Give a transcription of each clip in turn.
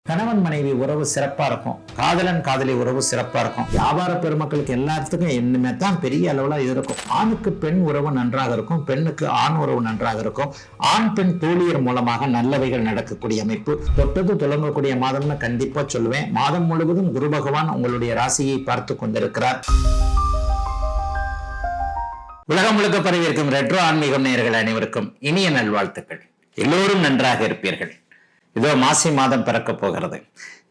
கணவன் மனைவி உறவு சிறப்பா இருக்கும், காதலன் காதலி உறவு சிறப்பா இருக்கும். வியாபார பெருமக்களுக்கு எல்லாத்துக்கும் இனிமே தான் பெரிய அளவுல இருக்கும். ஆணுக்கு பெண் உறவு நன்றாக இருக்கும், பெண்ணுக்கு ஆண் உறவு நன்றாக இருக்கும். ஆண் பெண் தோழியர் மூலமாக நல்லவைகள் நடக்கக்கூடிய அமைப்பு. தொட்டது தொடங்கக்கூடிய மாதம்னு கண்டிப்பா சொல்லுவேன். மாதம் முழுவதும் குரு பகவான் உங்களுடைய ராசியை பார்த்து கொண்டிருக்கிறார். உலகம் முழுக்க பரவி இருக்கும் ரெட்ரோ ஆன்மீகம் நேயர்கள் அனைவருக்கும் இனிய நல்வாழ்த்துக்கள். எல்லோரும் நன்றாக இருப்பீர்கள். இதோ மாசி மாதம் பிறக்க போகிறது.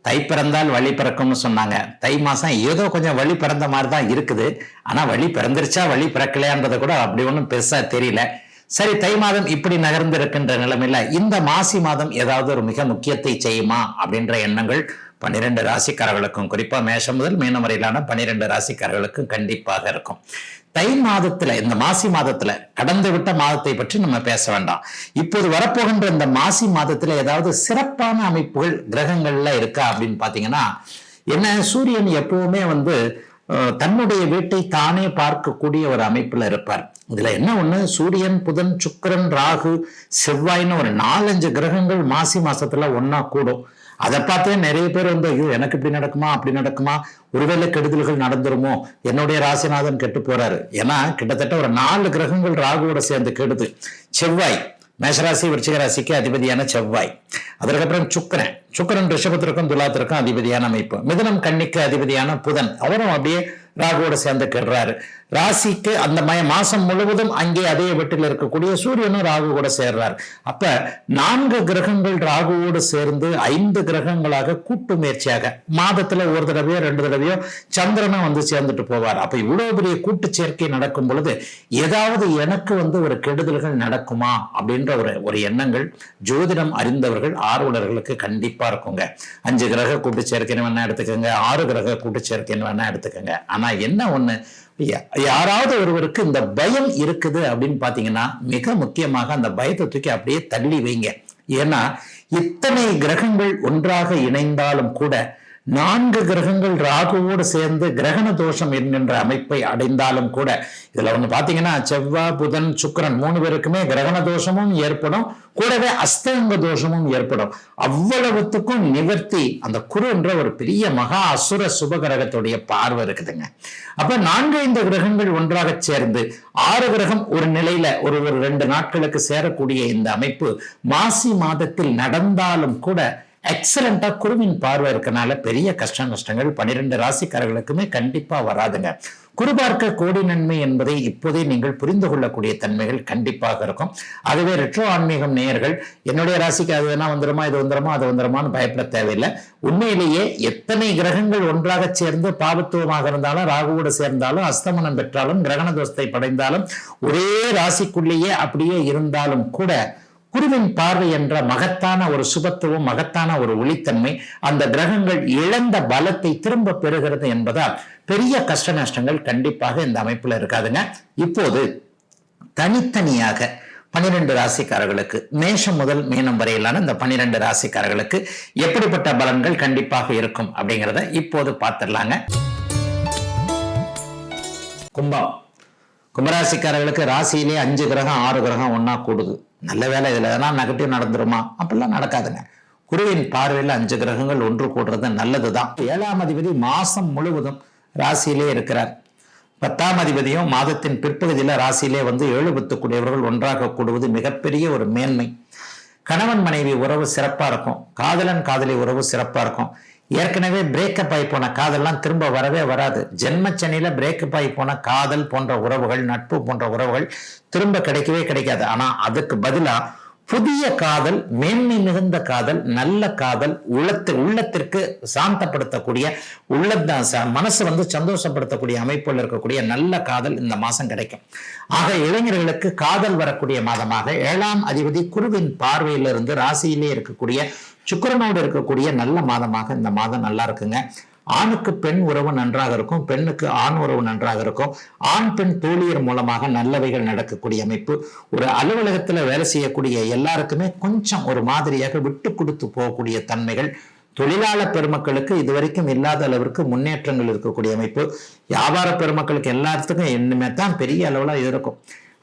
தை பிறந்தால் வழி பிறக்கும்னு சொன்னாங்க. தை மாசம் ஏதோ கொஞ்சம் வழி பிறந்த மாதிரி தான் இருக்குது. ஆனா வழி பிறந்துருச்சா வழி பிறக்கலையான்றதை கூட அப்படி ஒன்றும் பெருசா தெரியல. சரி, தை மாதம் இப்படி நகர்ந்து இருக்கின்ற நிலைமையில இந்த மாசி மாதம் ஏதாவது ஒரு மிக முக்கியத்தை செய்யுமா அப்படின்ற எண்ணங்கள் 12 ராசிக்காரர்களுக்கும், குறிப்பா மேஷம் முதல் மீனம் வரையிலான 12 ராசிக்காரர்களுக்கும் கண்டிப்பாக இருக்கும். தை மாதத்துல, இந்த மாசி மாதத்துல, கடந்து விட்ட மாதத்தை பற்றி நம்ம பேச வேண்டாம். இப்போது வரப்போகின்ற இந்த மாசி மாதத்துல ஏதாவது சிறப்பான அமைப்புகள் கிரகங்கள்ல இருக்கா அப்படின்னு பாத்தீங்கன்னா, என்ன, சூரியன் எப்பவுமே தன்னுடைய வீட்டை தானே பார்க்கக்கூடிய ஒரு அமைப்புல இருப்பார். இதுல என்ன ஒண்ணு, சூரியன், புதன், சுக்கிரன், ராகு, செவ்வாய்னு ஒரு 4-5 கிரகங்கள் மாசி மாசத்துல ஒன்னா கூடும். அதை பார்த்தே நிறைய பேர் ஐயோ எனக்கு இப்படி நடக்குமா அப்படி நடக்குமா, ஒருவேளை கெடுதல்கள் நடந்துருமோ, என்னுடைய ராசிநாதன் கெட்டு போறாரு. ஏன்னா கிட்டத்தட்ட ஒரு 4 கிரகங்கள் ராகுவோட சேர்ந்து கெடுது. செவ்வாய் மேஷராசி விருச்சிக ராசிக்கு அதிபதியான செவ்வாய், அதற்கப்புறம் சுக்கிரன் ரிஷபத்திற்கும் துலாத்திற்கும் அதிபதியான அமைப்பு. மிதுனம் கன்னிக்கு அதிபதியான புதன், அவரும் அப்படியே ராகுவோட சேர்ந்து கெடுறாரு. ராசிக்கு அந்த மாசம் முழுவதும் அங்கே அதே வீட்டில் இருக்கக்கூடிய சூரியனும் ராகு கூட சேர்றாரு. அப்ப 4 கிரகங்கள் ராகுவோடு சேர்ந்து 5 கிரகங்களாக கூட்டு முயற்சியாக மாதத்துல ஒரு தடவையோ 2 தடவையோ சந்திரனும் சேர்ந்துட்டு போவார். அப்ப இவ்வளவு பெரிய கூட்டு சேர்க்கை நடக்கும் பொழுது ஏதாவது எனக்கு ஒரு கெடுதல்கள் நடக்குமா அப்படின்ற ஒரு எண்ணங்கள் ஜோதிடம் அறிந்தவர்கள் ஆர்வலர்களுக்கு கண்டிப்பா இருக்குங்க. 5 கிரக கூட்டு சேர்க்கைன்னு வேணா எடுத்துக்கோங்க, 6 கிரக கூட்டு சேர்க்கைன்னு வேணா எடுத்துக்கோங்க. ஆனா என்ன ஒண்ணு, யாராவது ஒருவருக்கு இந்த பயம் இருக்குது அப்படின்னு பாத்தீங்கன்னா, மிக முக்கியமாக அந்த பயத்தை தூக்கி அப்படியே தள்ளி வைங்க. ஏன்னா இத்தனை கிரகங்கள் ஒன்றாக இணைந்தாலும் கூட 4 கிரகங்கள் ராகுவோடு சேர்ந்து கிரகண தோஷம் என்கின்ற அமைப்பை அடைந்தாலும் கூட, இதுல பாத்தீங்கன்னா செவ்வாய், புதன், சுக்கிரன் 3 பேருக்குமே கிரகண தோஷமும் ஏற்படும், கூடவே அஸ்தங்க தோஷமும் ஏற்படும். அவ்வளவுத்துக்கும் நிவர்த்தி அந்த குரு என்ற ஒரு பெரிய மகா அசுர சுபகிரகத்துடைய பார்வை இருக்குதுங்க. அப்ப 4-5 கிரகங்கள் ஒன்றாக சேர்ந்து 6 கிரகம் ஒரு நிலையில ஒரு 2 நாட்களுக்கு சேரக்கூடிய இந்த அமைப்பு மாசி மாதத்தில் நடந்தாலும் கூட எக்ஸலண்டா குருவின் பார்வை இருக்கனால பெரிய கஷ்ட நஷ்டங்கள் 12 ராசிக்காரர்களுக்குமே கண்டிப்பா வராதுங்க. குரு பார்க்க கோடி நன்மை என்பதை இப்போதே நீங்கள் புரிந்து கொள்ளக்கூடிய தன்மைகள் கண்டிப்பாக இருக்கும். அதுவே ரெட்ரோ ஆன்மீகம் நேயர்கள், என்னுடைய ராசிக்கு அது வேணா வந்துருமா, இது வந்துருமா, அது வந்துருமான்னு பயப்பட தேவையில்லை. உண்மையிலேயே எத்தனை கிரகங்கள் ஒன்றாக சேர்ந்து பாபத்துவமாக இருந்தாலும், ராகுவோடு சேர்ந்தாலும், அஸ்தமனம் பெற்றாலும், கிரகண தோஷத்தை படைந்தாலும், ஒரே ராசிக்குள்ளேயே அப்படியே இருந்தாலும் கூட குருவின் பார்வை என்ற மகத்தான ஒரு சுபத்துவம், மகத்தான ஒரு ஒளித்தன்மை அந்த கிரகங்கள் இழந்த பலத்தை திரும்ப பெறுகிறது என்பதால் பெரிய கஷ்ட நஷ்டங்கள் கண்டிப்பாக இந்த அமைப்புல இருக்காதுங்க. இப்போது தனித்தனியாக 12 ராசிக்காரர்களுக்கு, மேஷம் முதல் மீனம் வரையிலான இந்த 12 ராசிக்காரர்களுக்கு எப்படிப்பட்ட பலன்கள் கண்டிப்பாக இருக்கும் அப்படிங்கிறத இப்போது பார்த்துடலாங்க. கும்பராசிக்காரர்களுக்கு ராசியிலே 5 கிரகம் 6 கிரகம் ஒன்னா கூடுது. நல்ல வேலை, இதுல எதனா நெகட்டிவ் நடந்துருமா? அப்படிலாம் நடக்காதுங்க. குருவின் பார்வையில் 5 கிரகங்கள் ஒன்று கூடுறது நல்லதுதான். 7ஆம் அதிபதி மாசம் முழுவதும் ராசியிலே இருக்கிறார். 10ஆம் அதிபதியும் மாதத்தின் பிற்பகுதியில ராசியிலே 7 பத்துக்குடையவர்கள் ஒன்றாக கூடுவது மிகப்பெரிய ஒரு மேன்மை. கணவன் மனைவி உறவு சிறப்பா இருக்கும், காதலன் காதலி உறவு சிறப்பா இருக்கும். ஏற்கனவே பிரேக்கப் ஆகி போன காதல்லாம் திரும்ப வரவே வராது. ஜென்மச்சனியில பிரேக்கப் ஆகி போன காதல் போன்ற உறவுகள், நட்பு போன்ற உறவுகள் திரும்ப கிடைக்கவே கிடைக்காது. ஆனா அதுக்கு பதிலா புதிய காதல், மேன்மை மிகுந்த காதல், நல்ல காதல், உள்ளத்திற்கு சாந்தப்படுத்தக்கூடிய, மனசு சந்தோஷப்படுத்தக்கூடிய அமைப்புல இருக்கக்கூடிய நல்ல காதல் இந்த மாசம் கிடைக்கும். ஆக இளைஞர்களுக்கு காதல் வரக்கூடிய மாதமாக 7ஆம் அதிபதி குருவின் பார்வையிலிருந்து ராசியிலே இருக்கக்கூடிய சுக்கிரனோடு இருக்கக்கூடிய நல்ல மாதமாக இந்த மாதம் நல்லா இருக்குங்க. ஆணுக்கு பெண் உறவு நன்றாக இருக்கும், பெண்ணுக்கு ஆண் உறவு நன்றாக இருக்கும். ஆண் பெண் தோழியர் மூலமாக நல்லவைகள் நடக்கக்கூடிய அமைப்பு. ஒரு அலுவலகத்துல வேலை செய்யக்கூடிய எல்லாருக்குமே கொஞ்சம் ஒரு மாதிரியாக விட்டு கொடுத்து போகக்கூடிய தன்மைகள். தொழிலாளர் பெருமக்களுக்கு இதுவரைக்கும் இல்லாத அளவிற்கு முன்னேற்றங்கள் இருக்கக்கூடிய அமைப்பு. வியாபார பெருமக்களுக்கு எல்லாத்துக்கும் இனிமே தான் பெரிய அளவுல இருக்கும்.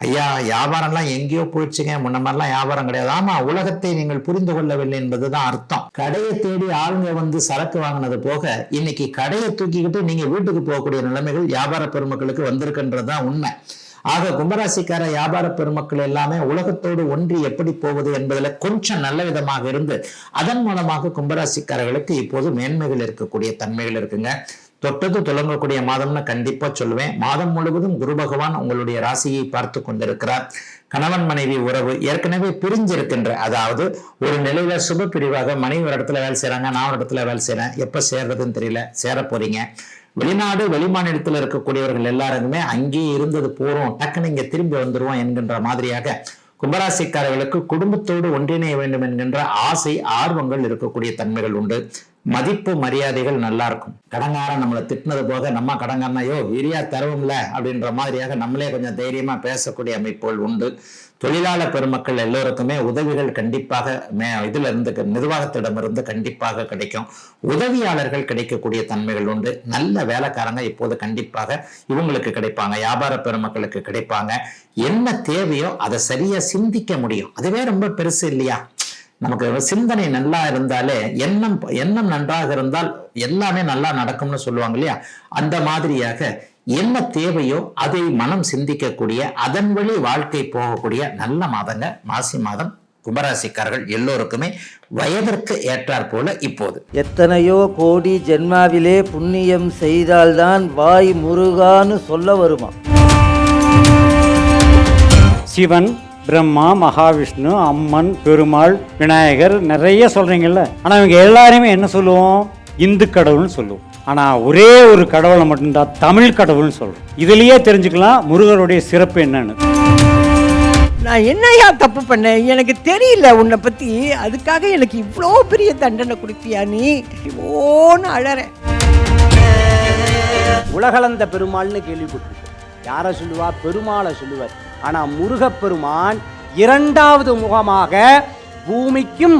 ஐயா வியாபாரம்லாம் எங்கேயோ போயிடுச்சுங்க, முன்ன மாதிரிலாம் வியாபாரம் கிடையாது. ஆமா, உலகத்தை நீங்கள் புரிந்து கொள்ளவில்லை என்பதுதான் அர்த்தம். கடையை தேடி ஆளுங்க வந்து சரக்கு வாங்கினது போக இன்னைக்கு கடையை தூக்கிக்கிட்டு நீங்க வீட்டுக்கு போகக்கூடிய நிலைமைகள் வியாபார பெருமக்களுக்கு வந்திருக்குன்றதுதான் உண்மை. ஆக கும்பராசிக்கார வியாபார பெருமக்கள் எல்லாமே உலகத்தோடு ஒன்றி எப்படி போவது என்பதில் கொஞ்சம் நல்ல விதமாக இருந்து அதன் மூலமாக கும்பராசிக்காரர்களுக்கு இப்போது மேன்மைகள் இருக்கக்கூடிய தன்மைகள் இருக்குங்க. தொட்டது துலங்கக்கூடிய மாதம்னு கண்டிப்பா சொல்லுவேன். மாதம் முழுவதும் குரு பகவான் உங்களுடைய ராசியை பார்த்து கொண்டிருக்கிறார். கணவன் மனைவி உறவு ஏற்கனவே பிரிஞ்சிருக்கின்ற, அதாவது ஒரு நிலையில சுப பிரிவாக மனைவி ஒரு இடத்துல வேலை செய்யறாங்க, நான் ஒரு இடத்துல வேலை செய்யறேன், எப்ப சேர்றதுன்னு தெரியல, சேர போறீங்க. வெளிநாடு வெளிமாநிலத்தில் இருக்கக்கூடியவர்கள் எல்லாருக்குமே அங்கேயே இருந்தது போறோம், டக்குன்னு இங்க திரும்பி வந்துருவோம் என்கின்ற மாதிரியாக கும்பராசிக்காரர்களுக்கு குடும்பத்தோடு ஒன்றிணைய வேண்டும் என்கின்ற ஆசை ஆர்வங்கள் இருக்கக்கூடிய தன்மைகள் உண்டு. மதிப்பு மரியாதைகள் நல்லா இருக்கும். கடங்காரன் நம்மளை திட்டினது போக நம்ம கடங்காரனா யோ இரியா தரவும்ல அப்படின்ற மாதிரியாக நம்மளே கொஞ்சம் தைரியமா பேசக்கூடிய அமைப்புகள் உண்டு. தொழிலாளர் பெருமக்கள் எல்லோருக்குமே உதவிகள் கண்டிப்பாக இதுல இருந்து நிர்வாகத்திடமிருந்து கண்டிப்பாக கிடைக்கும். உதவியாளர்கள் கிடைக்கக்கூடிய தன்மைகள் உண்டு. நல்ல வேலைக்காரங்க இப்போது கண்டிப்பாக இவங்களுக்கு கிடைப்பாங்க, வியாபார பெருமக்களுக்கு கிடைப்பாங்க. என்ன தேவையோ அதை சரியா சிந்திக்க முடியும். அதுவே ரொம்ப பெருசு இல்லையா? நமக்கு சிந்தனை நல்லா இருந்தாலே எண்ணம் நன்றாக இருந்தால் எல்லாமே நல்லா நடக்கும்னு சொல்லுவாங்க இல்லையா? அந்த மாதிரியாக என்ன தேவையோ அதை மனம் சிந்திக்கக்கூடிய, அதன் வழி வாழ்க்கை போகக்கூடிய நல்ல மாதங்க மாசி மாதம். கும்பராசிக்காரர்கள் எல்லோருக்குமே வயதிற்கு ஏற்றாற் போல இப்போது. எத்தனையோ கோடி ஜென்மாவிலே புண்ணியம் செய்தால்தான் வாய் முருகான்னு சொல்ல வருமா. சிவன், பிரம்மா, மகாவிஷ்ணு, அம்மன், பெருமாள், விநாயகர் நிறைய சொல்றீங்கல்ல. ஆனா இவங்க எல்லாருமே என்ன சொல்லுவோம்? இந்து கடவுள்னு சொல்லுவோம். ஆனா ஒரே ஒரு கடவுளை மட்டும்தான் தமிழ் கடவுள்னு சொல்றோம். இதுலயே தெரிஞ்சுக்கலாம் முருகருடைய சிறப்பு என்னன்னு. நான் என்னையா தப்பு பண்ணேன்? எனக்கு தெரியல உன்னை பத்தி, அதுக்காக எனக்கு இவ்வளோ பெரிய தண்டனை கொடுத்தியா நீ? ஓன்னு அழறேன். உலகளந்த பெருமாள்னு கேள்விப்பட்டிருக்கோம். யாரை சொல்லுவா? பெருமாளை சொல்லுவார். ஆனா முருகப்பெருமான் இரண்டாவது முகமாக பூமிக்கும்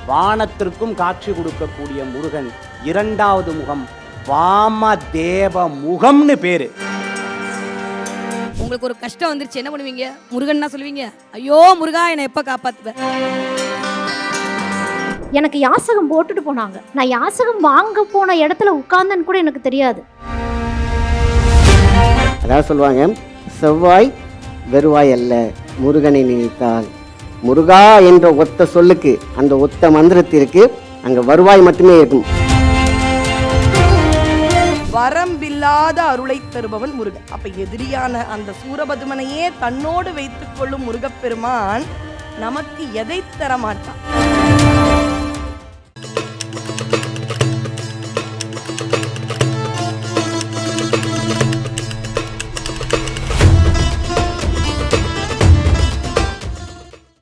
வானத்திற்கும் காட்சி கொடுக்கக்கூடிய முருகன் இரண்டாவது முகம் வாமதேவ முகம்னு பேரு. உங்களுக்கு ஒரு கஷ்டம் வந்துருச்சு, என்ன பண்ணுவீங்க? முருகன்னா சொல்லுவீங்க, ஐயோ முருகா என்னை எப்ப காப்பாத்துவ? எனக்கு யாசகம் போட்டுட்டு போனாங்க. நான் யாசகம் வாங்க போன இடத்துல உட்கார்ந்தேன்னு கூட எனக்கு தெரியாது. அதாவது சொல்லுவாங்க, செவ்வாய் வெறுவாய் அல்ல, முருகனை நினைத்தால். முருகா என்ற ஒத்த சொல்லுக்கு, அந்த ஒத்த மந்திரத்திற்கு அங்க வருவாய் மட்டுமே இருக்கும். வரம்பில்லாத அருளை தருபவன் முருகன். அப்ப எதிரியான அந்த சூரபதுமனையே தன்னோடு வைத்துக் கொள்ளும் முருகப்பெருமான் நமக்கு எதை தர மாட்டான்?